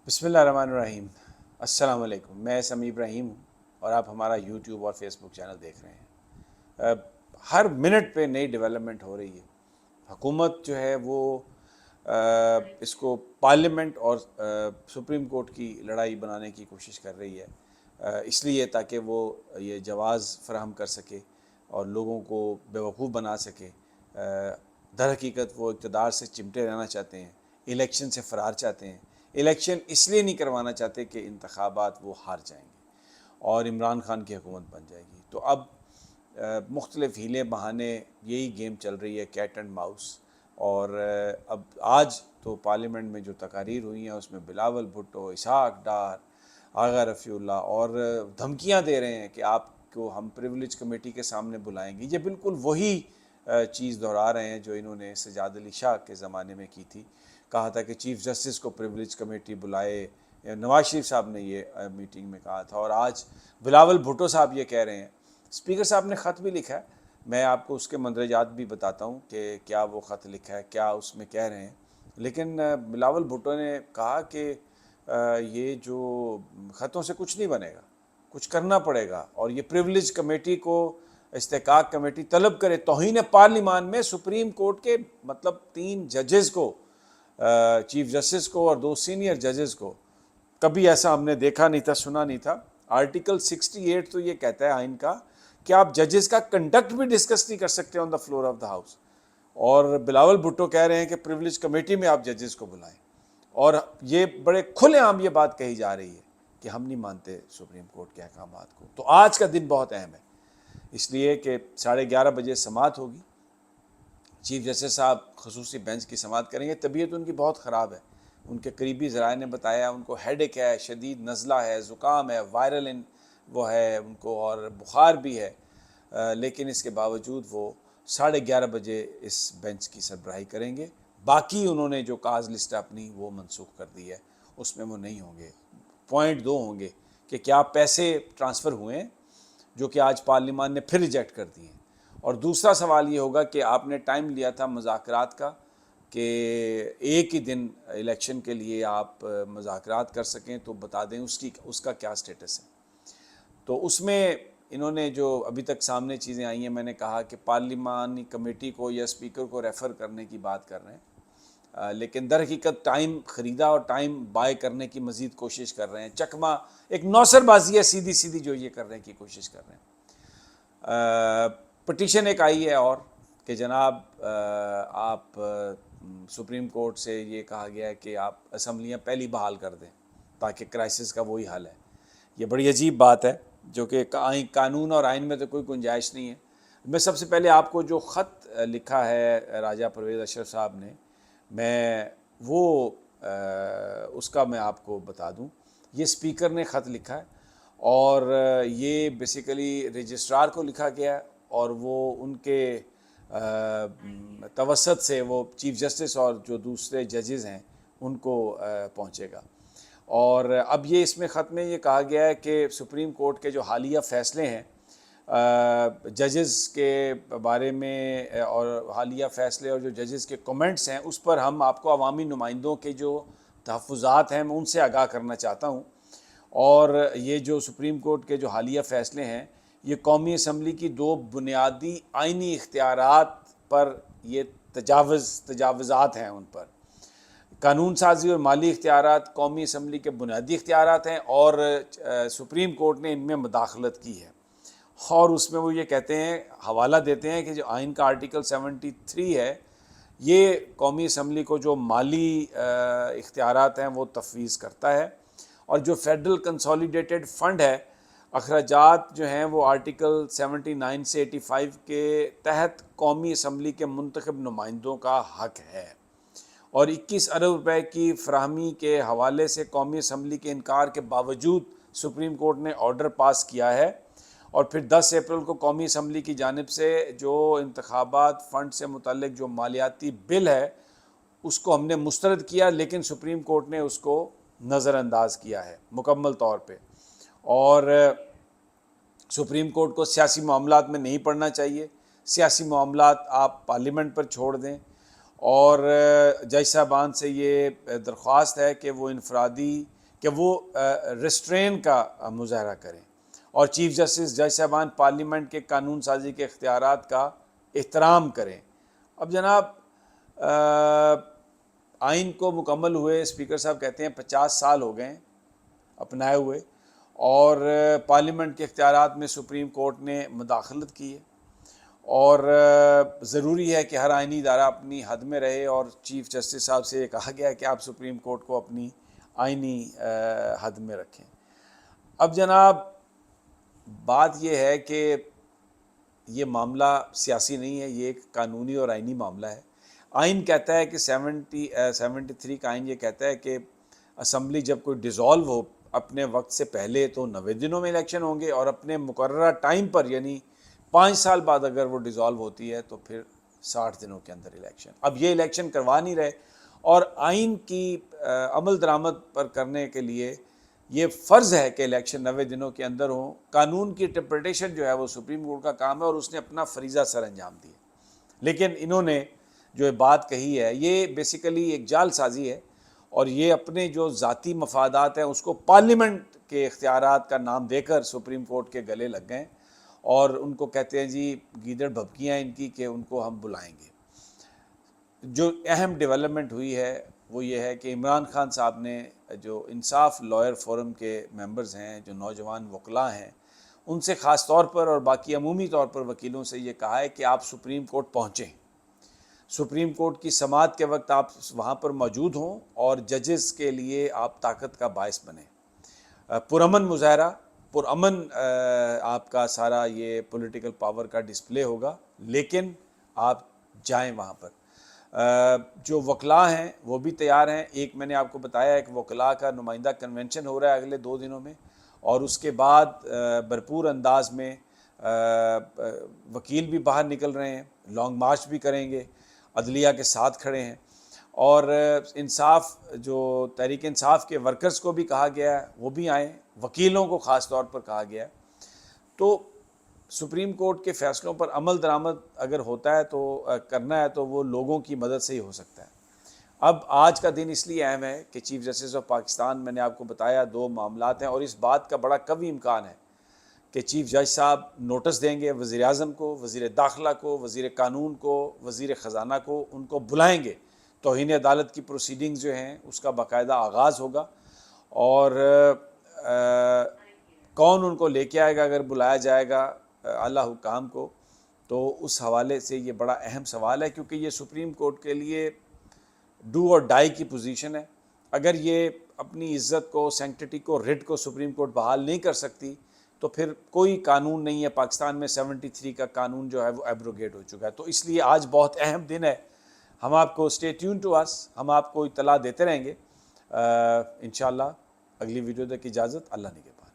بسم اللہ الرحمن الرحیم۔ السلام علیکم، میں سمیع ابراہیم ہوں اور آپ ہمارا یوٹیوب اور فیس بک چینل دیکھ رہے ہیں۔ ہر منٹ پہ نئی ڈیولپمنٹ ہو رہی ہے۔ حکومت جو ہے وہ اس کو پارلیمنٹ اور سپریم کورٹ کی لڑائی بنانے کی کوشش کر رہی ہے، اس لیے تاکہ وہ یہ جواز فراہم کر سکے اور لوگوں کو بیوقوف بنا سکے۔ در حقیقت وہ اقتدار سے چمٹے رہنا چاہتے ہیں، الیکشن سے فرار چاہتے ہیں۔ الیکشن اس لیے نہیں کروانا چاہتے کہ انتخابات وہ ہار جائیں گے اور عمران خان کی حکومت بن جائے گی۔ تو اب مختلف ہیلے بہانے یہی گیم چل رہی ہے، کیٹ اینڈ ماؤس۔ اور اب آج تو پارلیمنٹ میں جو تقاریر ہوئی ہیں اس میں بلاول بھٹو، اسحاق ڈار، آغا رفیع اللہ اور دھمکیاں دے رہے ہیں کہ آپ کو ہم پریولیج کمیٹی کے سامنے بلائیں گے۔ یہ بالکل وہی چیز دہرا رہے ہیں جو انہوں نے سجاد علی شاہ کے زمانے میں کی تھی۔ کہا تھا کہ چیف جسٹس کو پریولیج کمیٹی بلائے، نواز شریف صاحب نے یہ میٹنگ میں کہا تھا، اور آج بلاول بھٹو صاحب یہ کہہ رہے ہیں۔ اسپیکر صاحب نے خط بھی لکھا ہے، میں آپ کو اس کے مندرجات بھی بتاتا ہوں کہ کیا وہ خط لکھا ہے، کیا اس میں کہہ رہے ہیں۔ لیکن بلاول بھٹو نے کہا کہ یہ جو خطوں سے کچھ نہیں بنے گا، کچھ کرنا پڑے گا، اور یہ پریولیج کمیٹی کو استحقاق کمیٹی طلب کرے۔ توہین پارلیمان میں سپریم کورٹ کے مطلب 3 ججز کو، چیف جسٹس کو اور 2 سینئر ججز کو، کبھی ایسا ہم نے دیکھا نہیں تھا، سنا نہیں تھا۔ آرٹیکل 68 تو یہ کہتا ہے آئین کا کہ آپ ججز کا کنڈکٹ بھی ڈسکس نہیں کر سکتے on the floor of the house, اور بلاول بھٹو کہہ رہے ہیں کہ پریولیج کمیٹی میں آپ ججز کو بلائیں، اور یہ بڑے کھلے عام یہ بات کہی جا رہی ہے کہ ہم نہیں مانتے سپریم کورٹ کے احکامات کو۔ تو آج کا دن بہت اہم ہے، اس لیے کہ 11:30 بجے سماعت ہوگی۔ چیف جسٹس صاحب خصوصی بینچ کی سماعت کریں گے۔ طبیعت ان کی بہت خراب ہے، ان کے قریبی ذرائع نے بتایا ان کو ہیڈ ایک ہے، شدید نزلہ ہے، زکام ہے، وائرل وہ ہے ان کو، اور بخار بھی ہے، لیکن اس کے باوجود وہ 11:30 بجے اس بینچ کی سربراہی کریں گے۔ باقی انہوں نے جو کاز لسٹ اپنی وہ منسوخ کر دی ہے، اس میں وہ نہیں ہوں گے۔ پوائنٹ 2 ہوں گے کہ کیا پیسے ٹرانسفر ہوئے ہیں، جو کہ آج پارلیمان نے پھر ریجیکٹ کر دیے ہیں، اور دوسرا سوال یہ ہوگا کہ آپ نے ٹائم لیا تھا مذاکرات کا کہ ایک ہی دن الیکشن کے لیے آپ مذاکرات کر سکیں، تو بتا دیں اس کا کیا سٹیٹس ہے۔ تو اس میں انہوں نے جو ابھی تک سامنے چیزیں آئی ہیں، میں نے کہا کہ پارلیمانی کمیٹی کو یا اسپیکر کو ریفر کرنے کی بات کر رہے ہیں، لیکن در حقیقت ٹائم خریدا اور ٹائم بائی کرنے کی مزید کوشش کر رہے ہیں۔ چکما ایک نوسر بازی ہے، سیدھی سیدھی جو یہ کرنے کی کوشش کر رہے ہیں۔ پٹیشن ایک آئی ہے اور کہ جناب آپ سپریم کورٹ سے یہ کہا گیا ہے کہ آپ اسمبلیاں پہلی بحال کر دیں تاکہ کرائسس کا وہی حل ہے۔ یہ بڑی عجیب بات ہے، جو کہ قانون اور آئین میں تو کوئی گنجائش نہیں ہے۔ میں سب سے پہلے آپ کو جو خط لکھا ہے راجہ پرویز اشرف صاحب نے، میں وہ اس کا میں آپ کو بتا دوں۔ یہ اسپیکر نے خط لکھا ہے، اور یہ بیسیکلی رجسٹرار کو لکھا گیا ہے، اور وہ ان کے توسط سے وہ چیف جسٹس اور جو دوسرے ججز ہیں ان کو پہنچے گا۔ اور اب یہ اس میں خط میں یہ کہا گیا ہے کہ سپریم کورٹ کے جو حالیہ فیصلے ہیں ججز کے بارے میں، اور حالیہ فیصلے اور جو ججز کے کمنٹس ہیں، اس پر ہم آپ کو عوامی نمائندوں کے جو تحفظات ہیں میں ان سے آگاہ کرنا چاہتا ہوں۔ اور یہ جو سپریم کورٹ کے جو حالیہ فیصلے ہیں، یہ قومی اسمبلی کی 2 بنیادی آئینی اختیارات پر یہ تجاوزات ہیں۔ ان پر قانون سازی اور مالی اختیارات قومی اسمبلی کے بنیادی اختیارات ہیں، اور سپریم کورٹ نے ان میں مداخلت کی ہے، اور اس میں وہ یہ کہتے ہیں، حوالہ دیتے ہیں کہ جو آئین کا آرٹیکل 73 ہے، یہ قومی اسمبلی کو جو مالی اختیارات ہیں وہ تفویض کرتا ہے، اور جو فیڈرل کنسولیڈیٹڈ فنڈ ہے، اخراجات جو ہیں وہ آرٹیکل 79 سے 85 کے تحت قومی اسمبلی کے منتخب نمائندوں کا حق ہے، اور 21 ارب روپے کی فراہمی کے حوالے سے قومی اسمبلی کے انکار کے باوجود سپریم کورٹ نے آرڈر پاس کیا ہے، اور پھر 10 اپریل کو قومی اسمبلی کی جانب سے جو انتخابات فنڈ سے متعلق جو مالیاتی بل ہے اس کو ہم نے مسترد کیا، لیکن سپریم کورٹ نے اس کو نظر انداز کیا ہے مکمل طور پہ، اور سپریم کورٹ کو سیاسی معاملات میں نہیں پڑھنا چاہیے، سیاسی معاملات آپ پارلیمنٹ پر چھوڑ دیں۔ اور جج صاحبان سے یہ درخواست ہے کہ وہ انفرادی کہ وہ ریسٹرین کا مظاہرہ کریں، اور چیف جسٹس جج صاحبان پارلیمنٹ کے قانون سازی کے اختیارات کا احترام کریں۔ اب جناب آئین کو مکمل ہوئے اسپیکر صاحب کہتے ہیں 50 سال ہو گئے اپنائے ہوئے، اور پارلیمنٹ کے اختیارات میں سپریم کورٹ نے مداخلت کی ہے، اور ضروری ہے کہ ہر آئینی ادارہ اپنی حد میں رہے، اور چیف جسٹس صاحب سے یہ کہا گیا ہے کہ آپ سپریم کورٹ کو اپنی آئینی حد میں رکھیں۔ اب جناب بات یہ ہے کہ یہ معاملہ سیاسی نہیں ہے، یہ ایک قانونی اور آئینی معاملہ ہے۔ آئین کہتا ہے کہ 73 کا آئین یہ کہتا ہے کہ اسمبلی جب کوئی ڈیزالو ہو اپنے وقت سے پہلے تو 90 دنوں میں الیکشن ہوں گے، اور اپنے مقررہ ٹائم پر یعنی 5 سال بعد اگر وہ ڈیزالو ہوتی ہے تو پھر 60 دنوں کے اندر الیکشن۔ اب یہ الیکشن کروا نہیں رہے، اور آئین کی عمل درآمد پر کرنے کے لیے یہ فرض ہے کہ الیکشن 90 دنوں کے اندر ہوں۔ قانون کی انٹرپریٹیشن جو ہے وہ سپریم کورٹ کا کام ہے، اور اس نے اپنا فریضہ سر انجام دیا، لیکن انہوں نے جو بات کہی ہے یہ بیسیکلی ایک جال سازی ہے، اور یہ اپنے جو ذاتی مفادات ہیں اس کو پارلیمنٹ کے اختیارات کا نام دے کر سپریم کورٹ کے گلے لگ گئے، اور ان کو کہتے ہیں جی گیدڑ بھبکیاں ان کی کہ ان کو ہم بلائیں گے۔ جو اہم ڈیولپمنٹ ہوئی ہے وہ یہ ہے کہ عمران خان صاحب نے جو انصاف لائر فورم کے ممبرز ہیں، جو نوجوان وکلاء ہیں، ان سے خاص طور پر اور باقی عمومی طور پر وکیلوں سے یہ کہا ہے کہ آپ سپریم کورٹ پہنچیں، سپریم کورٹ کی سماعت کے وقت آپ وہاں پر موجود ہوں، اور ججز کے لیے آپ طاقت کا باعث بنیں۔ پرامن مظاہرہ، پرامن آپ کا سارا یہ پولیٹیکل پاور کا ڈسپلے ہوگا، لیکن آپ جائیں وہاں پر۔ جو وکلاء ہیں وہ بھی تیار ہیں۔ ایک میں نے آپ کو بتایا ایک وکلاء کا نمائندہ کنونشن ہو رہا ہے اگلے 2 دنوں میں، اور اس کے بعد بھرپور انداز میں وکیل بھی باہر نکل رہے ہیں، لانگ مارچ بھی کریں گے، عدلیہ کے ساتھ کھڑے ہیں، اور انصاف جو تحریک انصاف کے ورکرز کو بھی کہا گیا ہے وہ بھی آئیں، وکیلوں کو خاص طور پر کہا گیا ہے۔ تو سپریم کورٹ کے فیصلوں پر عمل درآمد اگر ہوتا ہے تو کرنا ہے تو وہ لوگوں کی مدد سے ہی ہو سکتا ہے۔ اب آج کا دن اس لیے اہم ہے کہ چیف جسٹس آف پاکستان، میں نے آپ کو بتایا 2 معاملات ہیں، اور اس بات کا بڑا قوی امکان ہے کہ چیف جج صاحب نوٹس دیں گے وزیر اعظم کو، وزیر داخلہ کو، وزیر قانون کو، وزیر خزانہ کو، ان کو بلائیں گے۔ توہین عدالت کی پروسیڈنگز جو ہیں اس کا باقاعدہ آغاز ہوگا، اور کون ان کو لے کے آئے گا اگر بلایا جائے گا اعلیٰ حکام کو، تو اس حوالے سے یہ بڑا اہم سوال ہے، کیونکہ یہ سپریم کورٹ کے لیے ڈو اور ڈائی کی پوزیشن ہے۔ اگر یہ اپنی عزت کو، سینکٹٹی کو، ریٹ کو سپریم کورٹ بحال نہیں کر سکتی تو پھر کوئی قانون نہیں ہے۔ پاکستان میں 73 کا قانون جو ہے وہ ایبروگیٹ ہو چکا ہے۔ تو اس لیے آج بہت اہم دن ہے۔ ہم آپ کو اسٹے ٹیون ٹو اس، ہم آپ کو اطلاع دیتے رہیں گے انشاءاللہ۔ اگلی ویڈیو تک اجازت، اللہ نے کے پاس۔